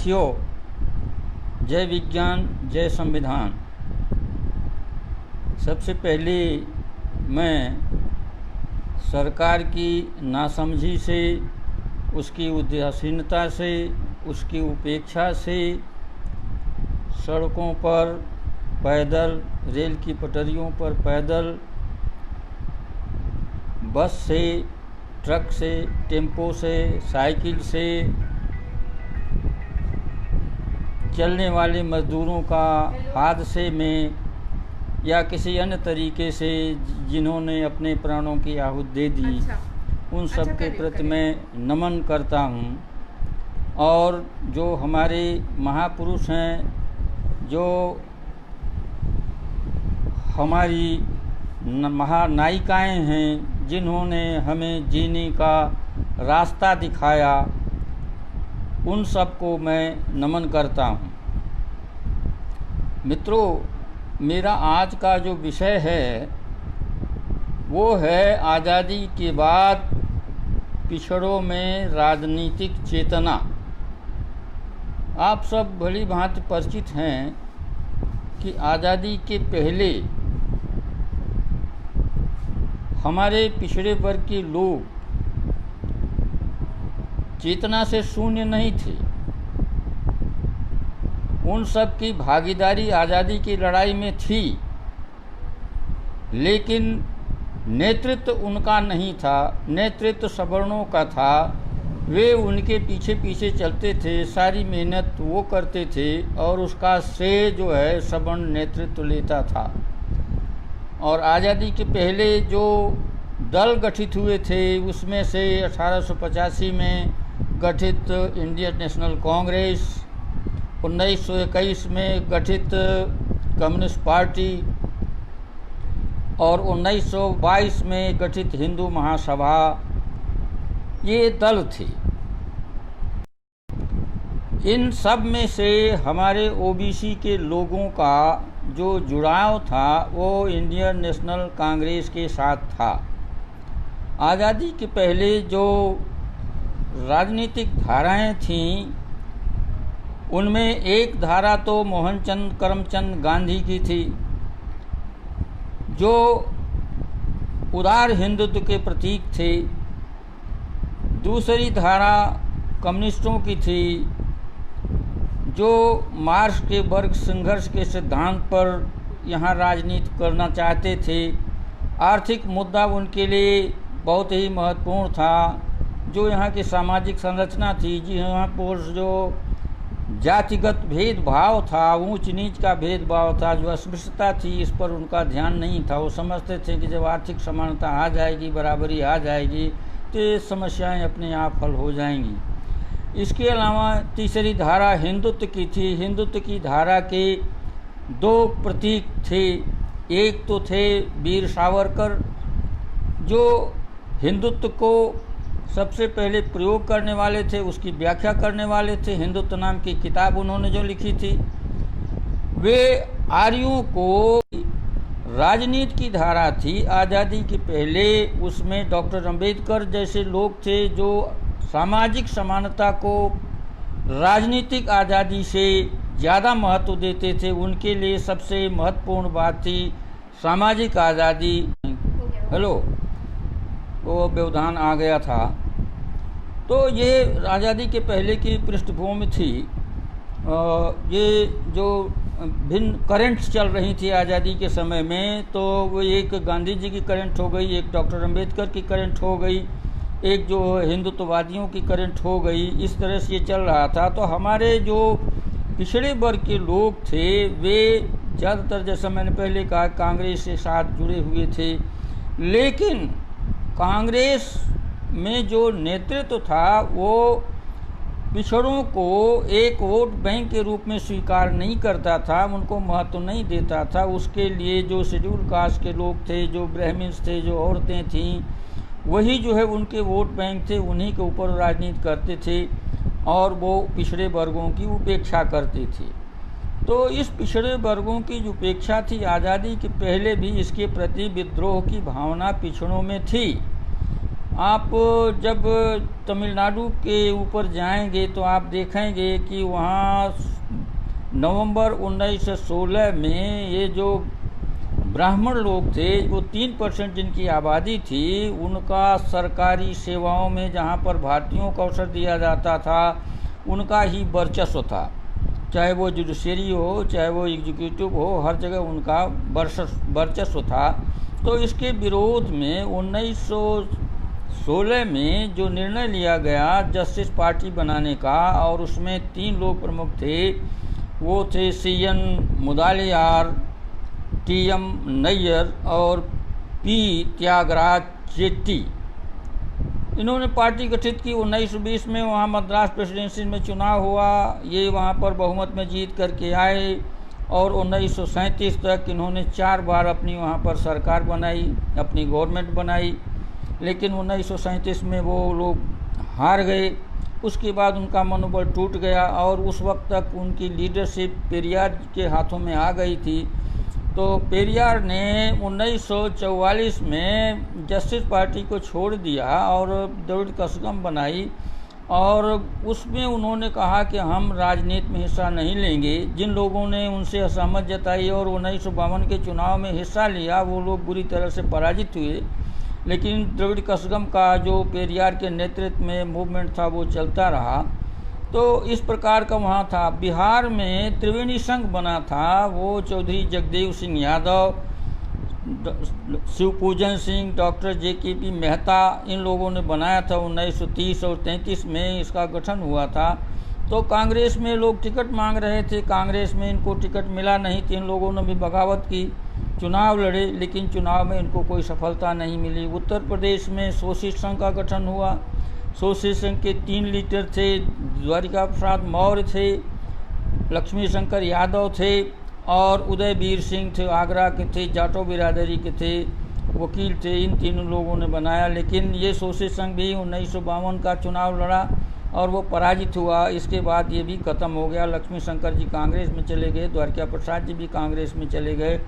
साथियों, जय विज्ञान जय संविधान। सबसे पहले मैं सरकार की नासमझी से, उसकी उदासीनता से, उसकी उपेक्षा से सड़कों पर पैदल, रेल की पटरियों पर पैदल, बस से, ट्रक से, टेम्पो से, साइकिल से चलने वाले मज़दूरों का हादसे में या किसी अन्य तरीके से जिन्होंने अपने प्राणों की आहुति दे दी, उन सब के प्रति मैं नमन करता हूँ। और जो हमारे महापुरुष हैं, जो हमारी महानायिकाएँ हैं, जिन्होंने हमें जीने का रास्ता दिखाया, उन सब को मैं नमन करता हूँ। मित्रों, मेरा आज का जो विषय है वो है आज़ादी के बाद पिछड़ों में राजनीतिक चेतना। आप सब भली भांति परिचित हैं कि आज़ादी के पहले हमारे पिछड़े वर्ग के लोग चेतना से शून्य नहीं थे। उन सब की भागीदारी आज़ादी की लड़ाई में थी, लेकिन नेतृत्व उनका नहीं था, नेतृत्व सवर्णों का था। वे उनके पीछे पीछे चलते थे, सारी मेहनत वो करते थे और उसका श्रेय जो है सवर्ण नेतृत्व लेता था। और आज़ादी के पहले जो दल गठित हुए थे उसमें से 1885 में गठित इंडियन नेशनल कांग्रेस, 1921 में गठित कम्युनिस्ट पार्टी और 1922 में गठित हिंदू महासभा, ये दल थे। इन सब में से हमारे ओबीसी के लोगों का जो जुड़ाव था वो इंडियन नेशनल कांग्रेस के साथ था। आज़ादी के पहले जो राजनीतिक धाराएं थीं, उनमें एक धारा तो मोहनचंद करमचंद गांधी की थी, जो उदार हिंदुत्व के प्रतीक थे। दूसरी धारा कम्युनिस्टों की थी, जो मार्क्स के वर्ग संघर्ष के सिद्धांत पर यहाँ राजनीति करना चाहते थे। आर्थिक मुद्दा उनके लिए बहुत ही महत्वपूर्ण था। जो यहाँ की सामाजिक संरचना थी, जी यहाँ पर जो जातिगत भेदभाव था, ऊंच नीच का भेदभाव था, जो अस्पृश्यता थी, इस पर उनका ध्यान नहीं था। वो समझते थे कि जब आर्थिक समानता आ जाएगी, बराबरी आ जाएगी, तो ये समस्याएं अपने आप हल हो जाएंगी। इसके अलावा तीसरी धारा हिंदुत्व की थी। हिंदुत्व की धारा के दो प्रतीक थे। एक तो थे वीर सावरकर, जो हिंदुत्व को सबसे पहले प्रयोग करने वाले थे, उसकी व्याख्या करने वाले थे। हिंदुत्व नाम की किताब उन्होंने जो लिखी थी, वे आर्यों को राजनीति की धारा थी आज़ादी के पहले। उसमें डॉक्टर अंबेडकर जैसे लोग थे जो सामाजिक समानता को राजनीतिक आज़ादी से ज़्यादा महत्व देते थे। उनके लिए सबसे महत्वपूर्ण बात थी सामाजिक आज़ादी। हेलो, वो व्यवधान आ गया था। तो ये आज़ादी के पहले की पृष्ठभूमि थी। ये जो भिन्न करंट्स चल रही थी आज़ादी के समय में, तो वो एक गांधी जी की करंट हो गई, एक डॉक्टर अंबेडकर की करंट हो गई, एक जो हिंदुत्ववादियों की करंट हो गई। इस तरह से ये चल रहा था। तो हमारे जो पिछड़े वर्ग के लोग थे वे ज़्यादातर, जैसा मैंने पहले कहा, कांग्रेस के साथ जुड़े हुए थे। लेकिन कांग्रेस में जो नेतृत्व था वो पिछड़ों को एक वोट बैंक के रूप में स्वीकार नहीं करता था, उनको महत्व नहीं देता था। उसके लिए जो शेड्यूल कास्ट के लोग थे, जो ब्राह्मण्स थे, जो औरतें थीं, वही जो है उनके वोट बैंक थे, उन्हीं के ऊपर राजनीति करते थे और वो पिछड़े वर्गों की उपेक्षा करते थे। तो इस पिछड़े वर्गों की जो उपेक्षा थी आज़ादी के पहले भी, इसके प्रति विद्रोह की भावना पिछड़ों में थी। आप जब तमिलनाडु के ऊपर जाएंगे तो आप देखेंगे कि वहाँ नवंबर 1916 में ये जो ब्राह्मण लोग थे, वो 3% जिनकी आबादी थी, उनका सरकारी सेवाओं में जहाँ पर भारतीयों को अवसर दिया जाता था उनका ही वर्चस्व था। चाहे वो जुडिशरी हो, चाहे वो एग्जीक्यूटिव हो, हर जगह उनका वर्चस्व था। तो इसके विरोध में 1916 में जो निर्णय लिया गया जस्टिस पार्टी बनाने का, और उसमें 3 लोग प्रमुख थे, वो थे CN मुदालियार, TM नैयर और P त्यागराज चेट्टी। इन्होंने पार्टी गठित की। 1920 में वहाँ मद्रास प्रेसिडेंसी में चुनाव हुआ, ये वहाँ पर बहुमत में जीत करके आए, और 1937 तक इन्होंने 4 बार अपनी वहाँ पर सरकार बनाई, अपनी गवर्नमेंट बनाई। लेकिन 1937 में वो लोग हार गए। उसके बाद उनका मनोबल टूट गया और उस वक्त तक उनकी लीडरशिप पेरियार के हाथों में आ गई थी। तो पेरियार ने 1944 में जस्टिस पार्टी को छोड़ दिया और द्रविड़ कसगम बनाई, और उसमें उन्होंने कहा कि हम राजनीति में हिस्सा नहीं लेंगे। जिन लोगों ने उनसे असहमत जताई और 1952 के चुनाव में हिस्सा लिया, वो लोग बुरी तरह से पराजित हुए। लेकिन द्रविड़ कसगम का जो पेरियार के नेतृत्व में मूवमेंट था वो चलता रहा। तो इस प्रकार का वहाँ था। बिहार में त्रिवेणी संघ बना था, वो चौधरी जगदेव सिंह यादव, शिवपूजन सिंह, डॉक्टर JKP मेहता, इन लोगों ने बनाया था। 1930 और 33 में इसका गठन हुआ था। तो कांग्रेस में लोग टिकट मांग रहे थे, कांग्रेस में इनको टिकट मिला नहीं। 3 लोगों ने भी बगावत की, चुनाव लड़े, लेकिन चुनाव में इनको कोई सफलता नहीं मिली। उत्तर प्रदेश में शोषित संघ का गठन हुआ। शोषित संघ के 3 लीडर थे, द्वारिका प्रसाद मौर्य थे, लक्ष्मी शंकर यादव थे और उदयवीर सिंह थे, आगरा के थे, जाटो बिरादरी के थे, वकील थे। इन 3 लोगों ने बनाया। लेकिन ये शोषित संघ भी 1952 का चुनाव लड़ा और वो पराजित हुआ। इसके बाद ये भी ख़त्म हो गया। लक्ष्मी शंकर जी कांग्रेस में चले गए, द्वारिका प्रसाद जी भी कांग्रेस में चले गए।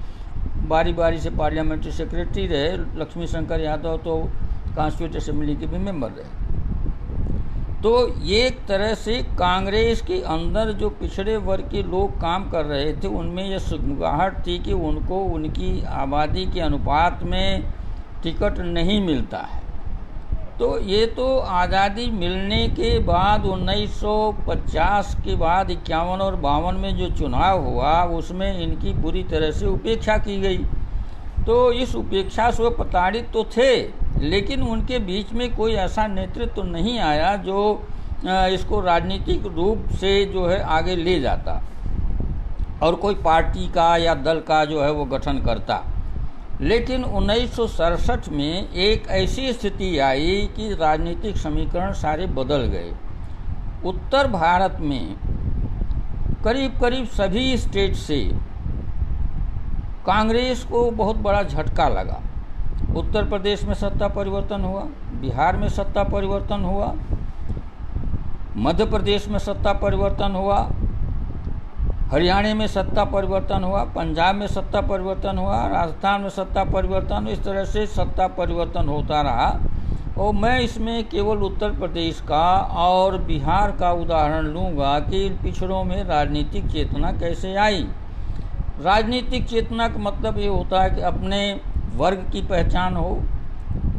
बारी बारी से पार्लियामेंट्री सेक्रेटरी रहे। लक्ष्मी शंकर यादव तो कॉन्स्टिट्यूंट असेंबली के भी मेंबर रहे। तो एक तरह से कांग्रेस के अंदर जो पिछड़े वर्ग के लोग काम कर रहे थे, उनमें यह सुगबुगाहट थी कि उनको उनकी आबादी के अनुपात में टिकट नहीं मिलता है। तो ये तो आज़ादी मिलने के बाद 1950 के बाद 51 और 52 में जो चुनाव हुआ, उसमें इनकी बुरी तरह से उपेक्षा की गई। तो इस उपेक्षा से वो प्रताड़ित तो थे, लेकिन उनके बीच में कोई ऐसा नेतृत्व तो नहीं आया जो इसको राजनीतिक रूप से जो है आगे ले जाता और कोई पार्टी का या दल का जो है वो गठन करता। लेकिन 1967 में एक ऐसी स्थिति आई कि राजनीतिक समीकरण सारे बदल गए। उत्तर भारत में करीब करीब सभी स्टेट से कांग्रेस को बहुत बड़ा झटका लगा। उत्तर प्रदेश में सत्ता परिवर्तन हुआ, बिहार में सत्ता परिवर्तन हुआ, मध्य प्रदेश में सत्ता परिवर्तन हुआ, हरियाणा में सत्ता परिवर्तन हुआ, पंजाब में सत्ता परिवर्तन हुआ, राजस्थान में सत्ता परिवर्तन, इस तरह से सत्ता परिवर्तन होता रहा। और मैं इसमें केवल उत्तर प्रदेश का और बिहार का उदाहरण लूँगा कि इन पिछड़ों में राजनीतिक चेतना कैसे आई। राजनीतिक चेतना का मतलब ये होता है कि अपने वर्ग की पहचान हो,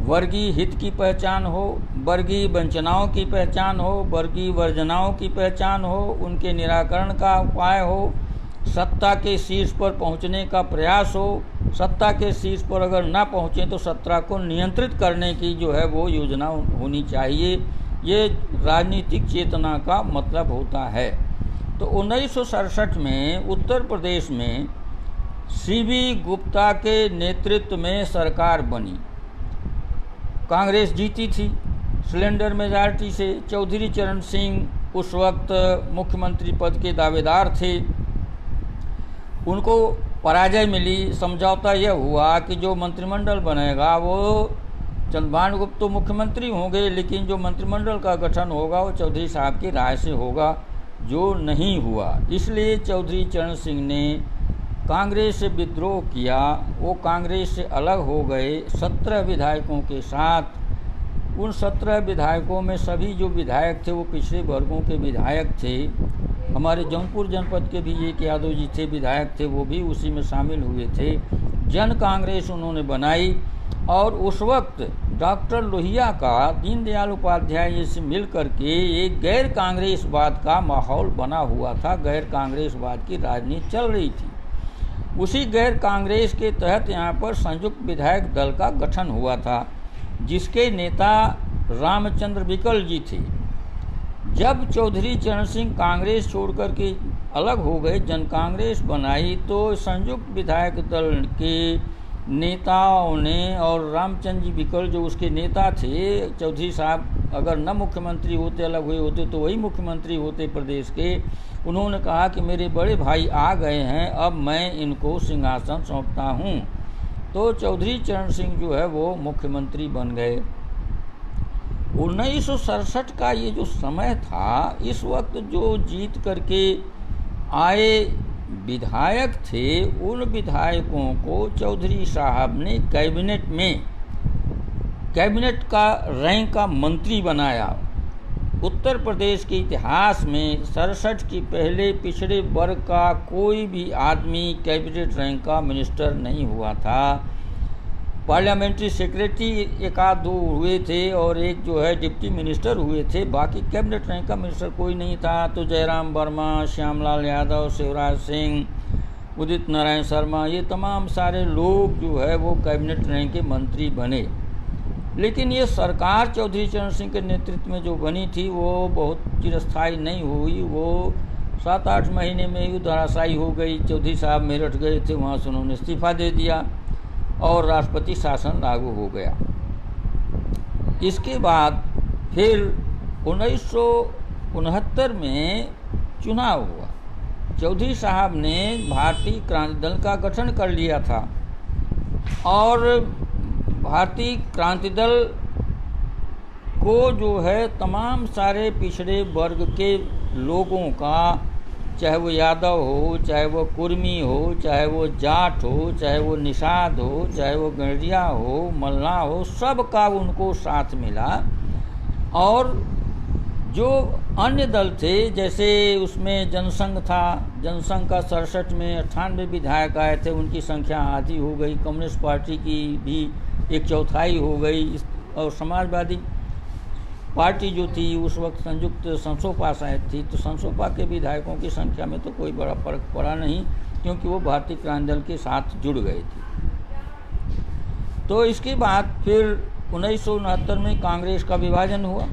वर्गीय हित की पहचान हो, वर्गीय वंचनाओं की पहचान हो, वर्गीय वर्जनाओं की पहचान हो, उनके निराकरण का उपाय हो, सत्ता के शीर्ष पर पहुंचने का प्रयास हो, सत्ता के शीर्ष पर अगर ना पहुंचे तो सत्ता को नियंत्रित करने की जो है वो योजना होनी चाहिए। ये राजनीतिक चेतना का मतलब होता है। तो 1967 में उत्तर प्रदेश में CB गुप्ता के नेतृत्व में सरकार बनी। कांग्रेस जीती थी सिलेंडर मेजॉरिटी से। चौधरी चरण सिंह उस वक्त मुख्यमंत्री पद के दावेदार थे, उनको पराजय मिली। समझौता यह हुआ कि जो मंत्रिमंडल बनेगा वो चंद्रभान गुप्ता तो मुख्यमंत्री होंगे, लेकिन जो मंत्रिमंडल का गठन होगा वो चौधरी साहब की राय से होगा, जो नहीं हुआ। इसलिए चौधरी चरण सिंह ने कांग्रेस से विद्रोह किया। वो कांग्रेस से अलग हो गए, 17 विधायकों के साथ उन 17 विधायकों में सभी जो विधायक थे वो पिछड़े वर्गों के विधायक थे। हमारे जौनपुर जनपद के भी एक यादव जी थे, विधायक थे, वो भी उसी में शामिल हुए थे। जन कांग्रेस उन्होंने बनाई और उस वक्त डॉक्टर लोहिया का दीनदयाल उपाध्याय से मिल करके एक गैर कांग्रेसवाद का माहौल बना हुआ था, गैर कांग्रेसवाद की राजनीति चल रही थी। उसी गैर कांग्रेस के तहत यहाँ पर संयुक्त विधायक दल का गठन हुआ था, जिसके नेता रामचंद्र विकल जी थे। जब चौधरी चरण सिंह कांग्रेस छोड़कर के अलग हो गए, जन कांग्रेस बनाई, तो संयुक्त विधायक दल के नेताओं ने और रामचंद्र जी विकल जो उसके नेता थे, चौधरी साहब अगर न मुख्यमंत्री होते, अलग हुए होते तो वही मुख्यमंत्री होते प्रदेश के, उन्होंने कहा कि मेरे बड़े भाई आ गए हैं, अब मैं इनको सिंहासन सौंपता हूँ। तो चौधरी चरण सिंह जो है वो मुख्यमंत्री बन गए। 1967 का ये जो समय था, इस वक्त जो जीत करके आए विधायक थे, उन विधायकों को चौधरी साहब ने कैबिनेट का रैंक का मंत्री बनाया। उत्तर प्रदेश के इतिहास में 67 की पहले पिछड़े वर्ग का कोई भी आदमी कैबिनेट रैंक का मिनिस्टर नहीं हुआ था। पार्लियामेंट्री सेक्रेटरी एक आध दो हुए थे और एक जो है डिप्टी मिनिस्टर हुए थे, बाकी कैबिनेट रैंक का मिनिस्टर कोई नहीं था। तो जयराम वर्मा, श्यामलाल यादव, शिवराज सिंह, उदित नारायण शर्मा, ये तमाम सारे लोग जो है वो कैबिनेट रैंक के मंत्री बने। लेकिन ये सरकार चौधरी चरण सिंह के नेतृत्व में जो बनी थी वो बहुत चिरस्थायी नहीं हुई, वो 7-8 महीने में ही धराशायी हो गई। चौधरी साहब मेरठ गए थे, वहाँ से उन्होंने इस्तीफा दे दिया और राष्ट्रपति शासन लागू हो गया। इसके बाद फिर 1969 में चुनाव हुआ। चौधरी साहब ने भारतीय क्रांति दल का गठन कर लिया था और भारतीय क्रांति दल को जो है तमाम सारे पिछड़े वर्ग के लोगों का, चाहे वो यादव हो, चाहे वो कुर्मी हो, चाहे वो जाट हो, चाहे वो निषाद हो, चाहे वो गंडरिया हो, मल्ला हो, सब का उनको साथ मिला। और जो अन्य दल थे, जैसे उसमें जनसंघ था, जनसंघ का 67 में 98 विधायक आए थे, उनकी संख्या आधी हो गई। कम्युनिस्ट पार्टी की भी 1/4 हो गई और समाजवादी पार्टी जो थी उस वक्त संयुक्त संसोपा शायद थी, तो संसोपा के विधायकों की संख्या में तो कोई बड़ा फर्क पड़ा नहीं, क्योंकि वो भारतीय क्रांति दल के साथ जुड़ गए थे। तो इसके बाद फिर 1969 में कांग्रेस का विभाजन हुआ।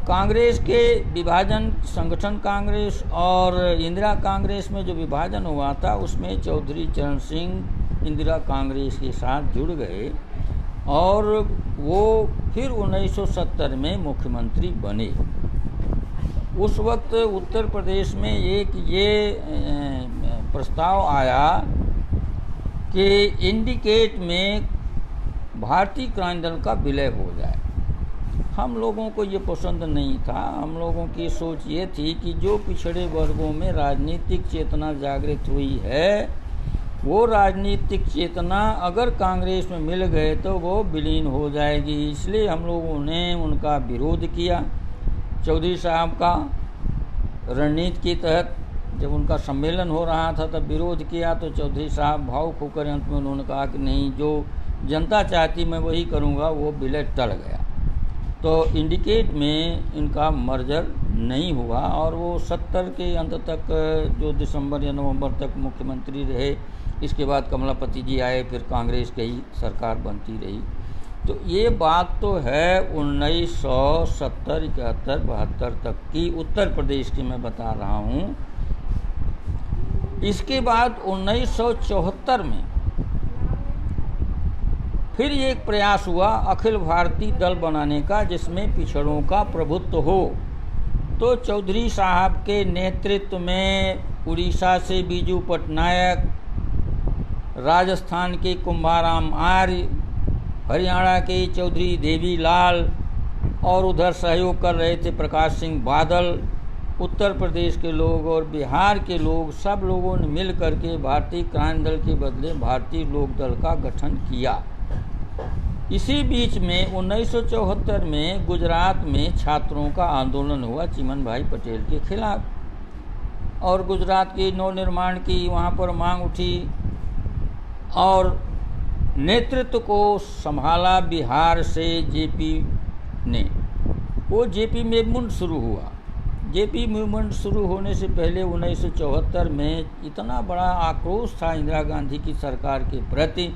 कांग्रेस के विभाजन, संगठन कांग्रेस और इंदिरा कांग्रेस में जो विभाजन हुआ था, उसमें चौधरी चरण सिंह इंदिरा कांग्रेस के साथ जुड़ गए और वो फिर 1970 में मुख्यमंत्री बने। उस वक्त उत्तर प्रदेश में एक ये प्रस्ताव आया कि इंडिकेट में भारतीय क्रांति दल का विलय हो जाए। हम लोगों को ये पसंद नहीं था। हम लोगों की सोच ये थी कि जो पिछड़े वर्गों में राजनीतिक चेतना जागृत हुई है, वो राजनीतिक चेतना अगर कांग्रेस में मिल गए तो वो विलीन हो जाएगी। इसलिए हम लोगों ने उनका विरोध किया। चौधरी साहब का रणनीति के तहत जब उनका सम्मेलन हो रहा था तब विरोध किया, तो चौधरी साहब भावुक होकर अंत में उन्होंने कहा कि नहीं, जो जनता चाहती मैं वही करूँगा। वो विलय टल गया। तो इंडिकेट में इनका मर्जर नहीं हुआ और वो 70 के अंत तक, जो दिसंबर या नवंबर तक मुख्यमंत्री रहे। इसके बाद कमलापति जी आए, फिर कांग्रेस की सरकार बनती रही। तो ये बात तो है 1970, 71, 72 तक की उत्तर प्रदेश की मैं बता रहा हूँ। इसके बाद 1974 में फिर एक प्रयास हुआ अखिल भारतीय दल बनाने का, जिसमें पिछड़ों का प्रभुत्व हो। तो चौधरी साहब के नेतृत्व में उड़ीसा से बीजू पटनायक, राजस्थान के कुंभाराम आर्य, हरियाणा के चौधरी देवीलाल और उधर सहयोग कर रहे थे प्रकाश सिंह बादल, उत्तर प्रदेश के लोग और बिहार के लोग, सब लोगों ने मिल करके भारतीय क्रांति दल के बदले भारतीय लोक दल का गठन किया। इसी बीच में 1974 में गुजरात में छात्रों का आंदोलन हुआ चिमन भाई पटेल के खिलाफ, और गुजरात के नवनिर्माण की वहाँ पर मांग उठी, और नेतृत्व को संभाला बिहार से जेपी ने। वो जेपी मूवमेंट शुरू हुआ। जेपी मूवमेंट शुरू होने से पहले 1974 में इतना बड़ा आक्रोश था इंदिरा गांधी की सरकार के प्रति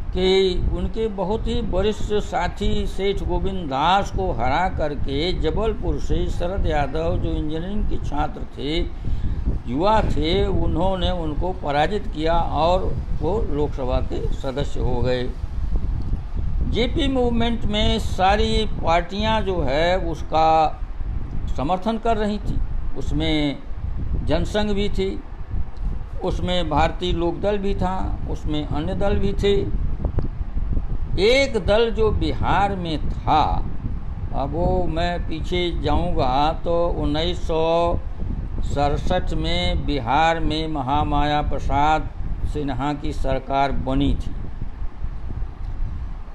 कि उनके बहुत ही वरिष्ठ साथी सेठ गोविंद दास को हरा करके जबलपुर से शरद यादव जो इंजीनियरिंग के छात्र थे, युवा थे, उन्होंने उनको पराजित किया और वो लोकसभा के सदस्य हो गए। जेपी मूवमेंट में सारी पार्टियां जो है उसका समर्थन कर रही थी। उसमें जनसंघ भी थी, उसमें भारतीय लोकदल भी था, उसमें अन्य दल भी थे। एक दल जो बिहार में था, अब वो मैं पीछे जाऊंगा तो 1967 में बिहार में महामाया प्रसाद सिन्हा की सरकार बनी थी।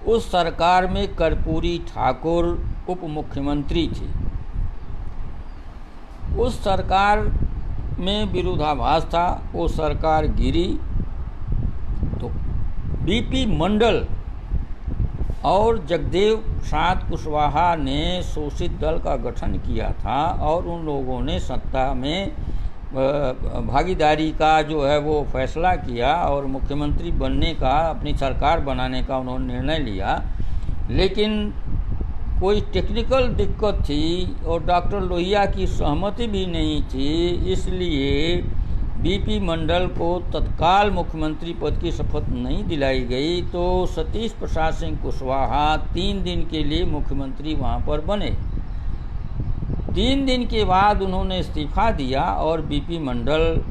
उस सरकार में कर्पूरी ठाकुर उप मुख्यमंत्री थे। उस सरकार में विरोधाभास था, वो सरकार गिरी तो बीपी मंडल और जगदेव प्रसाद कुशवाहा ने शोषित दल का गठन किया था, और उन लोगों ने सत्ता में भागीदारी का जो है वो फैसला किया और मुख्यमंत्री बनने का, अपनी सरकार बनाने का उन्होंने निर्णय लिया। लेकिन कोई टेक्निकल दिक्कत थी और डॉक्टर लोहिया की सहमति भी नहीं थी, इसलिए बीपी मंडल को तत्काल मुख्यमंत्री पद की शपथ नहीं दिलाई गई। तो सतीश प्रसाद सिंह कुशवाहा 3 दिन के लिए मुख्यमंत्री वहाँ पर बने। 3 दिन के बाद उन्होंने इस्तीफा दिया और बीपी मंडल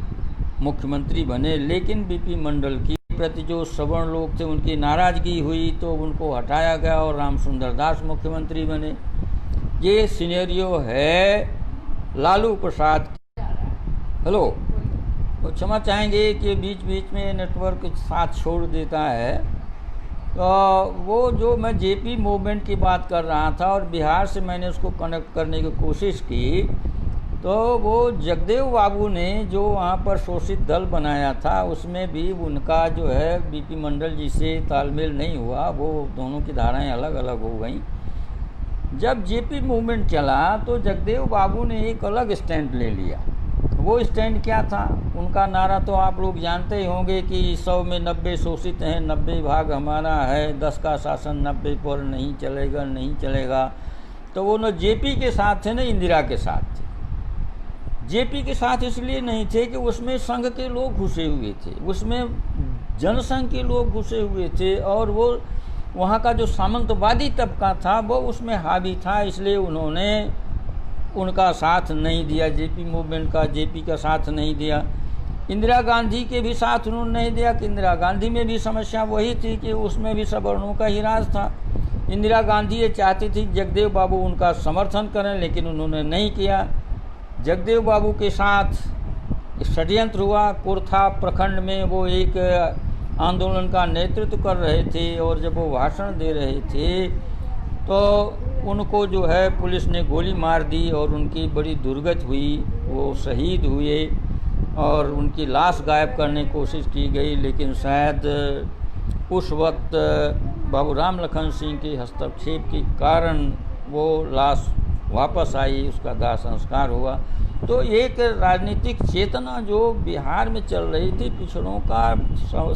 मुख्यमंत्री बने। लेकिन बीपी मंडल की प्रति जो सवर्ण लोग थे उनकी नाराजगी हुई तो उनको हटाया गया और रामसुंदर दास मुख्यमंत्री बने। ये सिनेरियो है लालू प्रसाद। हेलो, तो क्षमा चाहेंगे कि बीच बीच में नेटवर्क साथ छोड़ देता है। तो वो जो मैं जेपी मूवमेंट की बात कर रहा था और बिहार से मैंने उसको कनेक्ट करने की कोशिश की, तो वो जगदेव बाबू ने जो वहाँ पर शोषित दल बनाया था उसमें भी उनका जो है बीपी मंडल जी से तालमेल नहीं हुआ, वो दोनों की धाराएं अलग अलग हो गई। जब जेपी मूवमेंट चला तो जगदेव बाबू ने एक अलग स्टैंड ले लिया। वो स्टैंड क्या था? उनका नारा तो आप लोग जानते ही होंगे कि 100 में 90 शोषित हैं, 90 भाग हमारा है, 10 का शासन 90 पर नहीं चलेगा, नहीं चलेगा। तो वो न जेपी के साथ थे न इंदिरा के साथ थे। जेपी के साथ इसलिए नहीं थे कि उसमें संघ के लोग घुसे हुए थे, उसमें जनसंघ के लोग घुसे हुए थे और वो वहाँ का जो सामंतवादी तबका था वो उसमें हावी था, इसलिए उन्होंने उनका साथ नहीं दिया, जेपी मूवमेंट का, जेपी का साथ नहीं दिया। इंदिरा गांधी के भी साथ उन्होंने नहीं दिया कि इंदिरा गांधी में भी समस्या वही थी कि उसमें भी सवर्णों का ही राज था। इंदिरा गांधी ये चाहती थी जगदेव बाबू उनका समर्थन करें, लेकिन उन्होंने नहीं किया। जगदेव बाबू के साथ षड्यंत्र हुआ। कुर्था प्रखंड में वो एक आंदोलन का नेतृत्व कर रहे थे और जब वो भाषण दे रहे थे तो उनको जो है पुलिस ने गोली मार दी और उनकी बड़ी दुर्गति हुई, वो शहीद हुए और उनकी लाश गायब करने की कोशिश की गई, लेकिन शायद उस वक्त बाबू राम लखन सिंह के हस्तक्षेप के कारण वो लाश वापस आई, उसका दाह संस्कार हुआ। तो एक राजनीतिक चेतना जो बिहार में चल रही थी, पिछड़ों का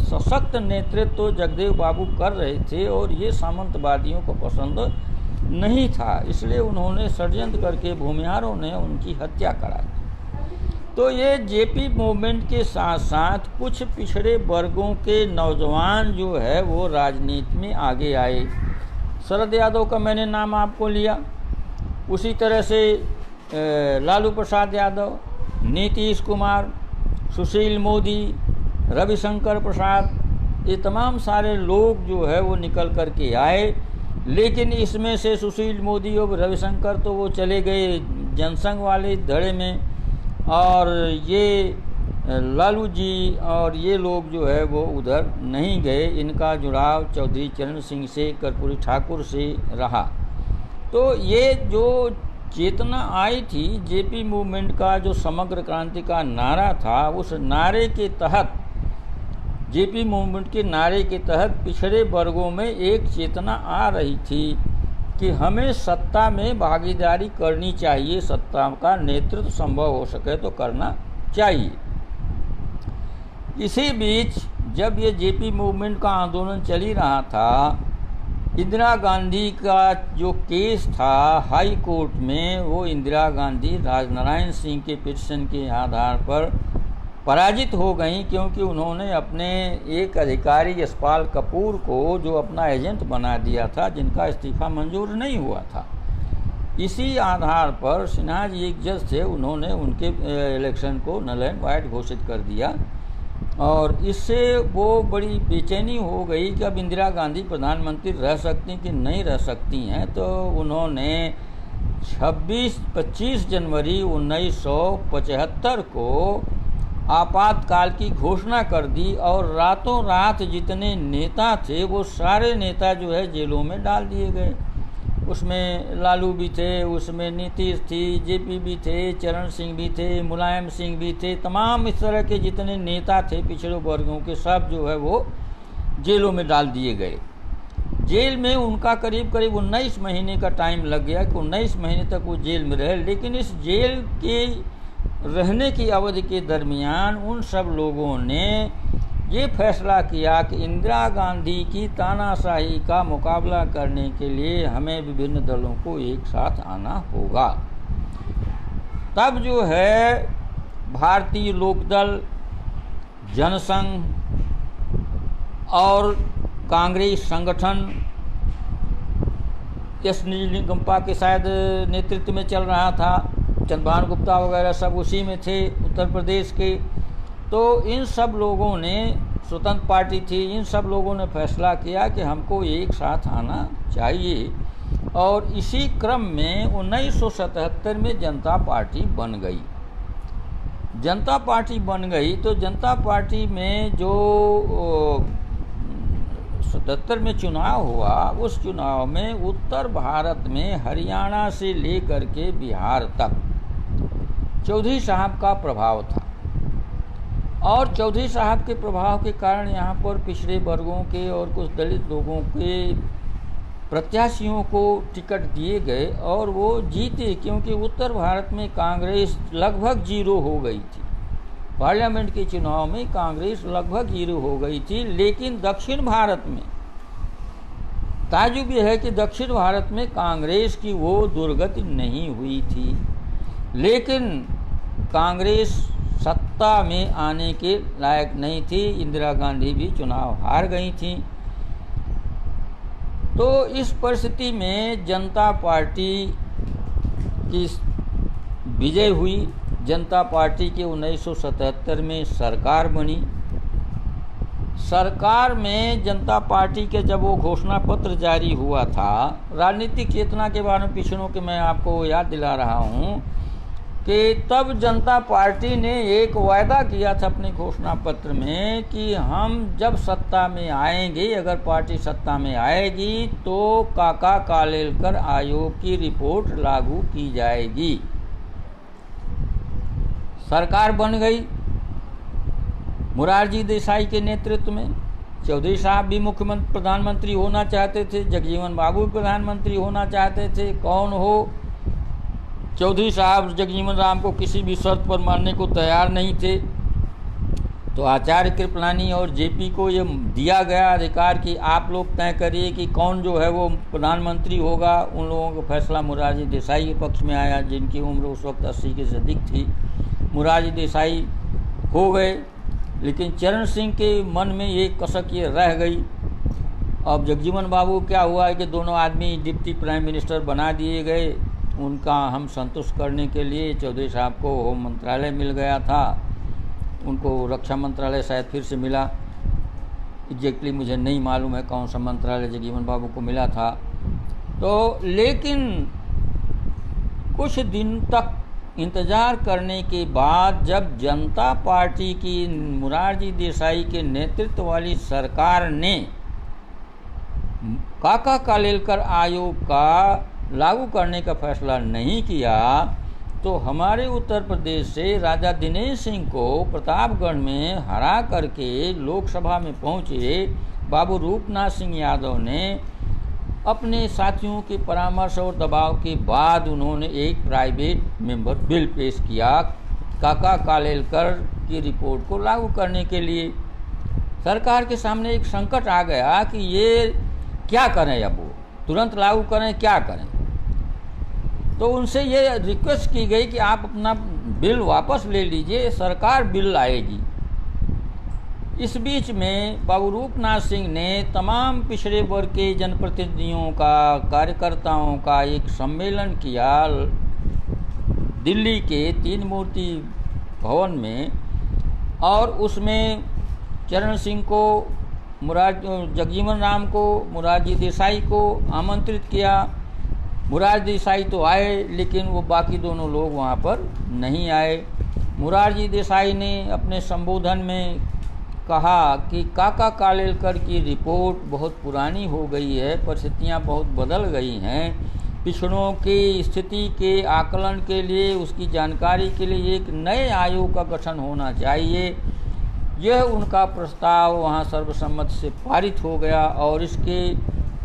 सशक्त नेतृत्व तो जगदेव बाबू कर रहे थे और ये सामंतवादियों को पसंद नहीं था, इसलिए उन्होंने षड्यंत्र करके भूमिहारों ने उनकी हत्या करा दी। तो ये जेपी मूवमेंट के साथ साथ कुछ पिछड़े वर्गों के नौजवान जो है वो राजनीति में आगे आए। शरद यादव का मैंने नाम आपको लिया, उसी तरह से लालू प्रसाद यादव, नीतीश कुमार, सुशील मोदी, रविशंकर प्रसाद, ये तमाम सारे लोग जो है वो निकल कर के आए। लेकिन इसमें से सुशील मोदी और रविशंकर तो वो चले गए जनसंघ वाले धड़े में, और ये लालू जी और ये लोग जो है वो उधर नहीं गए। इनका जुड़ाव चौधरी चरण सिंह से, कर्पूरी ठाकुर से रहा। तो ये जो चेतना आई थी जेपी मूवमेंट का, जो समग्र क्रांति का नारा था, उस नारे के तहत, जेपी मूवमेंट के नारे के तहत पिछड़े वर्गों में एक चेतना आ रही थी कि हमें सत्ता में भागीदारी करनी चाहिए, सत्ता का नेतृत्व संभव हो सके तो करना चाहिए। इसी बीच जब ये जेपी मूवमेंट का आंदोलन चल ही रहा था, इंदिरा गांधी का जो केस था हाई कोर्ट में, वो इंदिरा गांधी राजनारायण सिंह के पिटीशन के आधार पर पराजित हो गई, क्योंकि उन्होंने अपने एक अधिकारी यशपाल कपूर को जो अपना एजेंट बना दिया था, जिनका इस्तीफा मंजूर नहीं हुआ था। इसी आधार पर सिन्हा जी एक जज थे, उन्होंने उनके इलेक्शन को नल एंड वाइड घोषित कर दिया। और इससे वो बड़ी बेचैनी हो गई कि अब इंदिरा गांधी प्रधानमंत्री रह सकती कि नहीं रह सकती हैं। तो उन्होंने 25 जनवरी 1975 को आपातकाल की घोषणा कर दी और रातों रात जितने नेता थे वो सारे नेता जो है जेलों में डाल दिए गए। उसमें लालू भी थे, उसमें नीतीश थी, जेपी भी थे, चरण सिंह भी थे, मुलायम सिंह भी थे, तमाम इस तरह के जितने नेता थे पिछड़े वर्गों के, सब जो है वो जेलों में डाल दिए गए। जेल में उनका करीब 19 महीने का टाइम लग गया कि 19 महीने तक वो जेल में रहे। लेकिन इस जेल के रहने की अवधि के दरमियान उन सब लोगों ने ये फैसला किया कि इंदिरा गांधी की तानाशाही का मुकाबला करने के लिए हमें विभिन्न दलों को एक साथ आना होगा। तब जो है भारतीय लोकदल, जनसंघ और कांग्रेस संगठन एस निजलिंगप्पा के शायद नेतृत्व में चल रहा था, चंद्रभान गुप्ता वगैरह सब उसी में थे उत्तर प्रदेश के। तो इन सब लोगों ने, स्वतंत्र पार्टी थी, इन सब लोगों ने फैसला किया कि हमको एक साथ आना चाहिए। और इसी क्रम में 1977 में जनता पार्टी बन गई। जनता पार्टी बन गई तो जनता पार्टी में जो 77 में चुनाव हुआ, उस चुनाव में उत्तर भारत में हरियाणा से लेकर के बिहार तक चौधरी साहब का प्रभाव था। और चौधरी साहब के प्रभाव के कारण यहाँ पर पिछड़े वर्गों के और कुछ दलित लोगों के प्रत्याशियों को टिकट दिए गए और वो जीते, क्योंकि उत्तर भारत में कांग्रेस लगभग 0 हो गई थी। पार्लियामेंट के चुनाव में कांग्रेस लगभग 0 हो गई थी। लेकिन दक्षिण भारत में ताजुब यह है कि दक्षिण भारत में कांग्रेस की वो दुर्गति नहीं हुई थी। लेकिन कांग्रेस सत्ता में आने के लायक नहीं थी। इंदिरा गांधी भी चुनाव हार गई थी। तो इस परिस्थिति में जनता पार्टी की विजय हुई। जनता पार्टी के 1977 में सरकार बनी। सरकार में जनता पार्टी के जब वो घोषणा पत्र जारी हुआ था, राजनीतिक चेतना के बारे में पिछड़ों के मैं आपको याद दिला रहा हूँ कि तब जनता पार्टी ने एक वायदा किया था अपने घोषणा पत्र में कि हम जब सत्ता में आएंगे, अगर पार्टी सत्ता में आएगी तो काका कालेलकर आयोग की रिपोर्ट लागू की जाएगी। सरकार बन गई मोरारजी देसाई के नेतृत्व में। चौधरी साहब भी मुख्यमंत्री प्रधानमंत्री होना चाहते थे, जगजीवन बाबू प्रधानमंत्री होना चाहते थे। कौन हो, चौधरी साहब जगजीवन राम को किसी भी शर्त पर मानने को तैयार नहीं थे। तो आचार्य कृपलानी और जेपी को ये दिया गया अधिकार कि आप लोग तय करिए कि कौन जो है वो प्रधानमंत्री होगा। उन लोगों का फैसला मोरारजी देसाई के पक्ष में आया, जिनकी उम्र उस वक्त 80 के से अधिक थी। मोरारजी देसाई हो गए, लेकिन चरण सिंह के मन में एक कसक ये रह गई। अब जगजीवन बाबू क्या हुआ है कि दोनों आदमी डिप्टी प्राइम मिनिस्टर बना दिए गए। उनका हम संतुष्ट करने के लिए चौधरी साहब को होम मंत्रालय मिल गया था, उनको रक्षा मंत्रालय शायद फिर से मिला। एग्जैक्टली मुझे नहीं मालूम है कौन सा मंत्रालय जगजीवन बाबू को मिला था। तो लेकिन कुछ दिन तक इंतज़ार करने के बाद जब जनता पार्टी की मोरारजी देसाई के नेतृत्व वाली सरकार ने काका कालेलकर आयोग का लागू करने का फैसला नहीं किया, तो हमारे उत्तर प्रदेश से राजा दिनेश सिंह को प्रतापगढ़ में हरा करके लोकसभा में पहुंचे बाबू रूपनाथ सिंह यादव ने अपने साथियों के परामर्श और दबाव के बाद उन्होंने एक प्राइवेट मेंबर बिल पेश किया काका कालेलकर की रिपोर्ट को लागू करने के लिए। सरकार के सामने एक संकट आ गया कि ये क्या करें, अब वो तुरंत लागू करें, क्या करें। तो उनसे ये रिक्वेस्ट की गई कि आप अपना बिल वापस ले लीजिए, सरकार बिल लाएगी। इस बीच में बाबू रूपनाथ सिंह ने तमाम पिछड़े वर्ग के जनप्रतिनिधियों का, कार्यकर्ताओं का एक सम्मेलन किया दिल्ली के 3 मूर्ति भवन में, और उसमें चरण सिंह को, जगजीवन राम को, मोरारजी देसाई को आमंत्रित किया। मोरारजी देसाई तो आए, लेकिन वो बाकी दोनों लोग वहाँ पर नहीं आए। मोरारजी देसाई ने अपने संबोधन में कहा कि काका कालेलकर की रिपोर्ट बहुत पुरानी हो गई है, परिस्थितियाँ बहुत बदल गई हैं, पिछड़ों की स्थिति के आकलन के लिए, उसकी जानकारी के लिए एक नए आयोग का गठन होना चाहिए। यह उनका प्रस्ताव वहाँ सर्वसम्मति से पारित हो गया और इसके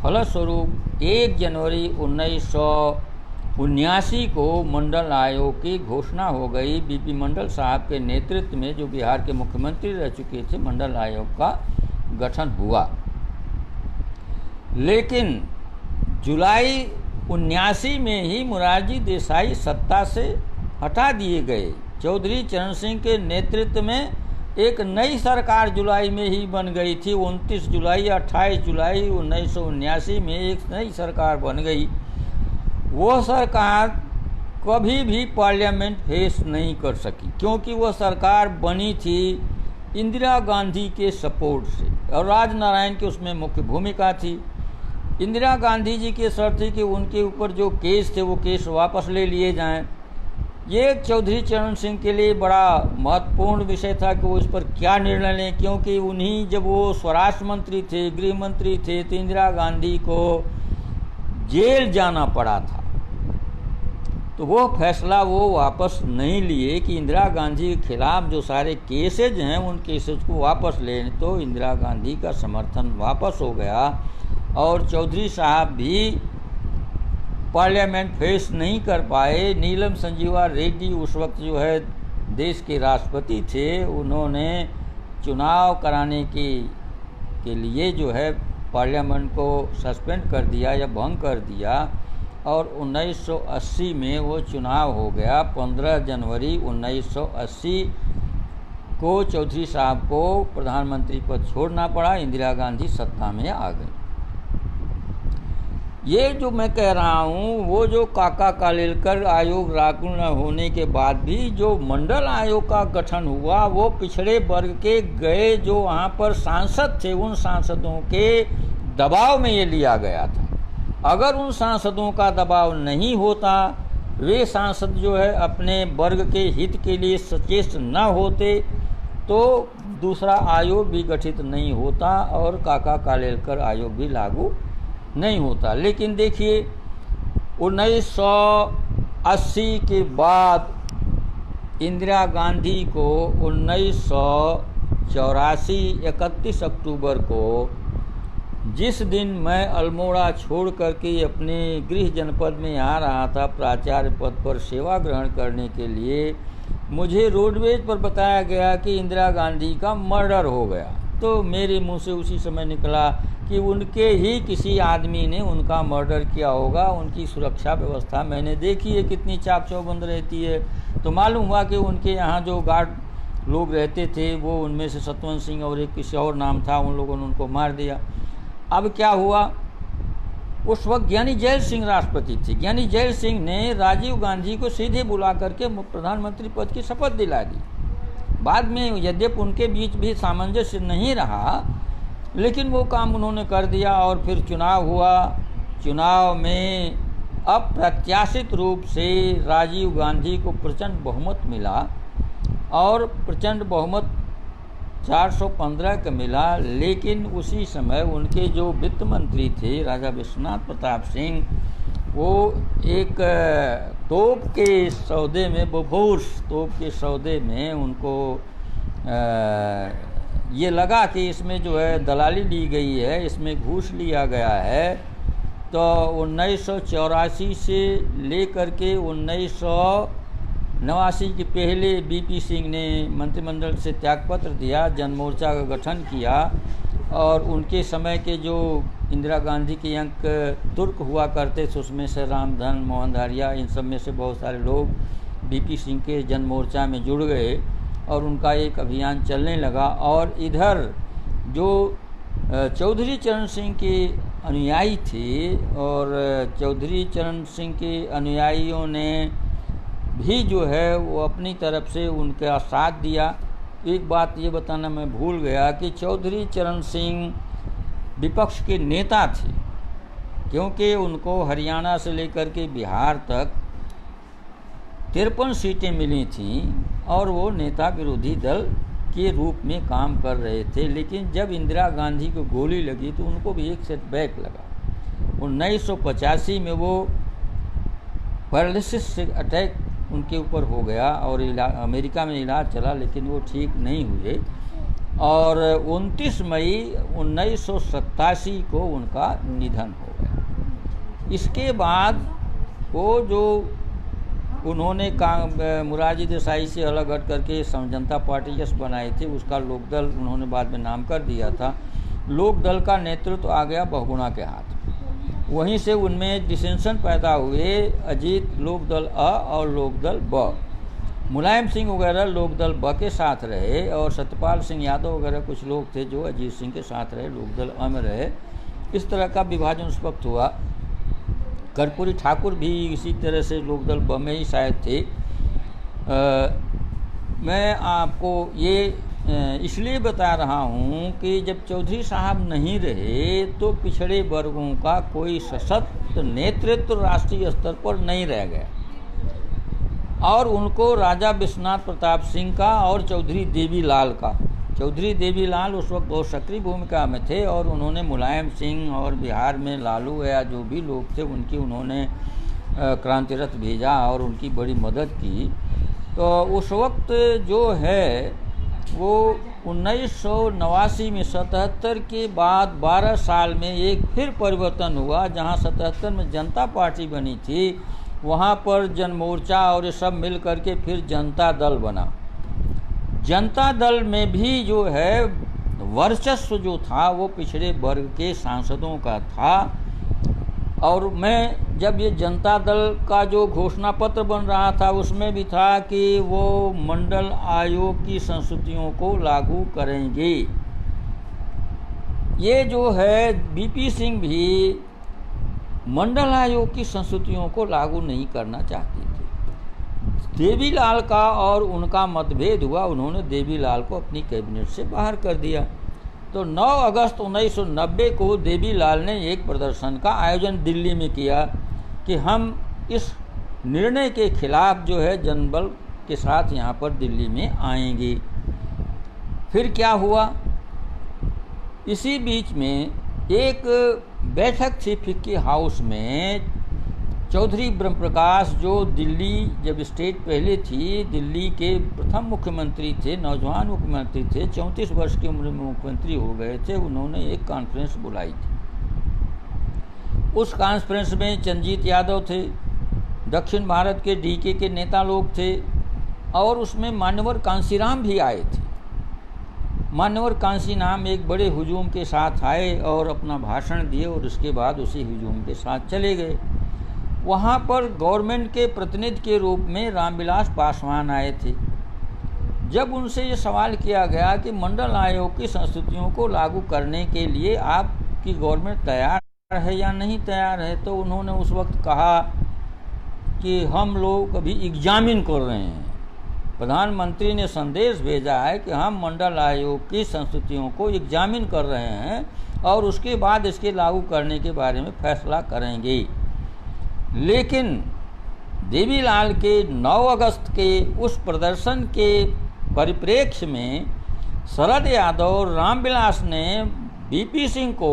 फलस्वरूप 1 जनवरी 1979 को मंडल आयोग की घोषणा हो गई। बीपी मंडल साहब के नेतृत्व में, जो बिहार के मुख्यमंत्री रह चुके थे, मंडल आयोग का गठन हुआ। लेकिन जुलाई 79 में ही मोरारजी देसाई सत्ता से हटा दिए गए। चौधरी चरण सिंह के नेतृत्व में एक नई सरकार जुलाई में ही बन गई थी। 29 जुलाई 28 जुलाई 1979 में एक नई सरकार बन गई। वो सरकार कभी भी पार्लियामेंट फेस नहीं कर सकी, क्योंकि वह सरकार बनी थी इंदिरा गांधी के सपोर्ट से और राजनारायण की उसमें मुख्य भूमिका थी। इंदिरा गांधी जी की शर्त थी कि उनके ऊपर जो केस थे वो केस वापस ले लिए जाएं। ये चौधरी चरण सिंह के लिए बड़ा महत्वपूर्ण विषय था कि वो इस पर क्या निर्णय लें, क्योंकि उन्हीं, जब वो स्वराष्ट्र मंत्री थे, गृह मंत्री थे, तो इंदिरा गांधी को जेल जाना पड़ा था। तो वो फैसला वो वापस नहीं लिए कि इंदिरा गांधी के खिलाफ जो सारे केसेज हैं उन केसेज को वापस लें, तो इंदिरा गांधी का समर्थन वापस हो गया और चौधरी साहब भी पार्लियामेंट फेस नहीं कर पाए। नीलम संजीवा रेड्डी उस वक्त जो है देश के राष्ट्रपति थे, उन्होंने चुनाव कराने के लिए जो है पार्लियामेंट को सस्पेंड कर दिया या भंग कर दिया और 1980 में वो चुनाव हो गया। 15 जनवरी 1980 को चौधरी साहब को प्रधानमंत्री पद छोड़ना पड़ा, इंदिरा गांधी सत्ता में आ गई। ये जो मैं कह रहा हूँ, वो जो काका कालेलकर आयोग लागू न होने के बाद भी जो मंडल आयोग का गठन हुआ, वो पिछड़े वर्ग के गए जो वहाँ पर सांसद थे, उन सांसदों के दबाव में ये लिया गया था। अगर उन सांसदों का दबाव नहीं होता, वे सांसद जो है अपने वर्ग के हित के लिए सचेत न होते, तो दूसरा आयोग भी गठित नहीं होता और काका कालेलकर आयोग भी लागू नहीं होता। लेकिन देखिए 1980 के बाद इंदिरा गांधी को 1984 31 अक्टूबर को, जिस दिन मैं अल्मोड़ा छोड़ करके अपने गृह जनपद में आ रहा था प्राचार्य पद पर सेवा ग्रहण करने के लिए, मुझे रोडवेज पर बताया गया कि इंदिरा गांधी का मर्डर हो गया। तो मेरे मुंह से उसी समय निकला कि उनके ही किसी आदमी ने उनका मर्डर किया होगा। उनकी सुरक्षा व्यवस्था मैंने देखी है कितनी चाक चौबंद रहती है। तो मालूम हुआ कि उनके यहाँ जो गार्ड लोग रहते थे, वो उनमें से सतवंत सिंह और एक किसी और नाम था, उन लोगों ने उनको मार दिया। अब क्या हुआ, उस वक्त ज्ञानी जैल सिंह राष्ट्रपति थे। ज्ञानी जैल सिंह ने राजीव गांधी को सीधे बुला करके प्रधानमंत्री पद की शपथ दिला दी। बाद में यद्यपि उनके बीच भी सामंजस्य नहीं रहा, लेकिन वो काम उन्होंने कर दिया और फिर चुनाव हुआ। चुनाव में अप्रत्याशित रूप से राजीव गांधी को प्रचंड बहुमत मिला और प्रचंड बहुमत 415 का मिला। लेकिन उसी समय उनके जो वित्त मंत्री थे राजा विश्वनाथ प्रताप सिंह, वो एक तोप के सौदे में, बोफोर्स तोप के सौदे में उनको ये लगा कि इसमें जो है दलाली ली गई है, इसमें घूस लिया गया है। तो 1984 से लेकर के 1989 के पहले बीपी सिंह ने मंत्रिमंडल से त्यागपत्र दिया, जनमोर्चा का गठन किया और उनके समय के जो इंदिरा गांधी के अंक तुर्क हुआ करते थे, उसमें से रामधन, मोहन धारिया, इन सब में से बहुत सारे लोग बीपी सिंह के जनमोर्चा में जुड़ गए और उनका एक अभियान चलने लगा। और इधर जो चौधरी चरण सिंह के अनुयायी थे और चौधरी चरण सिंह के अनुयायियों ने भी जो है वो अपनी तरफ से उनका साथ दिया। एक बात ये बताना मैं भूल गया कि चौधरी चरण सिंह विपक्ष के नेता थे, क्योंकि उनको हरियाणा से लेकर के बिहार तक 53 सीटें मिली थीं और वो नेता विरोधी दल के रूप में काम कर रहे थे। लेकिन जब इंदिरा गांधी को गोली लगी तो उनको भी एक सेटबैक लगा। 1985 में वो पैरालिसिस से अटैक उनके ऊपर हो गया और अमेरिका में इलाज चला, लेकिन वो ठीक नहीं हुए और 29 मई 1987 को उनका निधन हो गया। इसके बाद वो जो उन्होंने मुरारजी देसाई से अलग हट करके जनता पार्टी जस बनाई थी, उसका लोकदल उन्होंने बाद में नाम कर दिया था। लोकदल का नेतृत्व तो आ गया बहुगुणा के हाथ। वहीं से उनमें डिसेंशन पैदा हुए, अजीत लोकदल अ और लोकदल ब। मुलायम सिंह वगैरह लोकदल ब के साथ रहे और सत्यपाल सिंह यादव वगैरह कुछ लोग थे जो अजीत सिंह के साथ रहे, लोकदल अ में रहे। इस तरह का विभाजन उस वक्त हुआ। कर्पूरी ठाकुर भी इसी तरह से लोकदल ब में ही शायद थे। मैं आपको ये इसलिए बता रहा हूँ कि जब चौधरी साहब नहीं रहे तो पिछड़े वर्गों का कोई सशक्त नेतृत्व राष्ट्रीय स्तर पर नहीं रह गया और उनको राजा विश्वनाथ प्रताप सिंह का और चौधरी देवीलाल का, चौधरी देवीलाल उस वक्त बहुत सक्रिय भूमिका में थे और उन्होंने मुलायम सिंह और बिहार में लालू या जो भी लोग थे उनकी उन्होंने क्रांति रथ भेजा और उनकी बड़ी मदद की। तो उस वक्त जो है वो 1989 में 77 के बाद 12 साल में एक फिर परिवर्तन हुआ। जहां 77 में जनता पार्टी बनी थी, वहां पर जनमोर्चा और ये सब मिल करके फिर जनता दल बना। जनता दल में भी जो है वर्चस्व जो था वो पिछड़े वर्ग के सांसदों का था। और मैं जब ये जनता दल का जो घोषणा पत्र बन रहा था उसमें भी था कि वो मंडल आयोग की संस्तुतियों को लागू करेंगे। ये जो है बीपी सिंह भी मंडल आयोग की संस्तुतियों को लागू नहीं करना चाहते थे। देवीलाल का और उनका मतभेद हुआ, उन्होंने देवीलाल को अपनी कैबिनेट से बाहर कर दिया। तो 9 अगस्त 1990 को देवीलाल ने एक प्रदर्शन का आयोजन दिल्ली में किया कि हम इस निर्णय के खिलाफ जो है जनबल के साथ यहाँ पर दिल्ली में आएंगे। फिर क्या हुआ, इसी बीच में एक बैठक थी फिक्की हाउस में। चौधरी ब्रह्मप्रकाश जो दिल्ली जब स्टेट पहले थी, दिल्ली के प्रथम मुख्यमंत्री थे, नौजवान मुख्यमंत्री थे, 34 वर्ष की उम्र में मुख्यमंत्री हो गए थे, उन्होंने एक कॉन्फ्रेंस बुलाई थी। उस कॉन्फ्रेंस में चंद्रजीत यादव थे, दक्षिण भारत के डीके के नेता लोग थे और उसमें मान्यवर कांशीराम भी आए थे। मान्यवर कांशीराम एक बड़े हुजूम के साथ आए और अपना भाषण दिए और उसके बाद उसी हुजूम के साथ चले गए। वहाँ पर गवर्नमेंट के प्रतिनिधि के रूप में रामविलास पासवान आए थे। जब उनसे ये सवाल किया गया कि मंडल आयोग की संस्तुतियों को लागू करने के लिए आपकी गवर्नमेंट तैयार है या नहीं तैयार है, तो उन्होंने उस वक्त कहा कि हम लोग अभी एग्जामिन कर रहे हैं। प्रधानमंत्री ने संदेश भेजा है कि हम मंडल आयोग की संस्तुतियों को एग्जामिन कर रहे हैं और उसके बाद इसके लागू करने के बारे में फैसला करेंगे। लेकिन देवीलाल के 9 अगस्त के उस प्रदर्शन के परिप्रेक्ष्य में शरद यादव और रामविलास ने वीपी सिंह को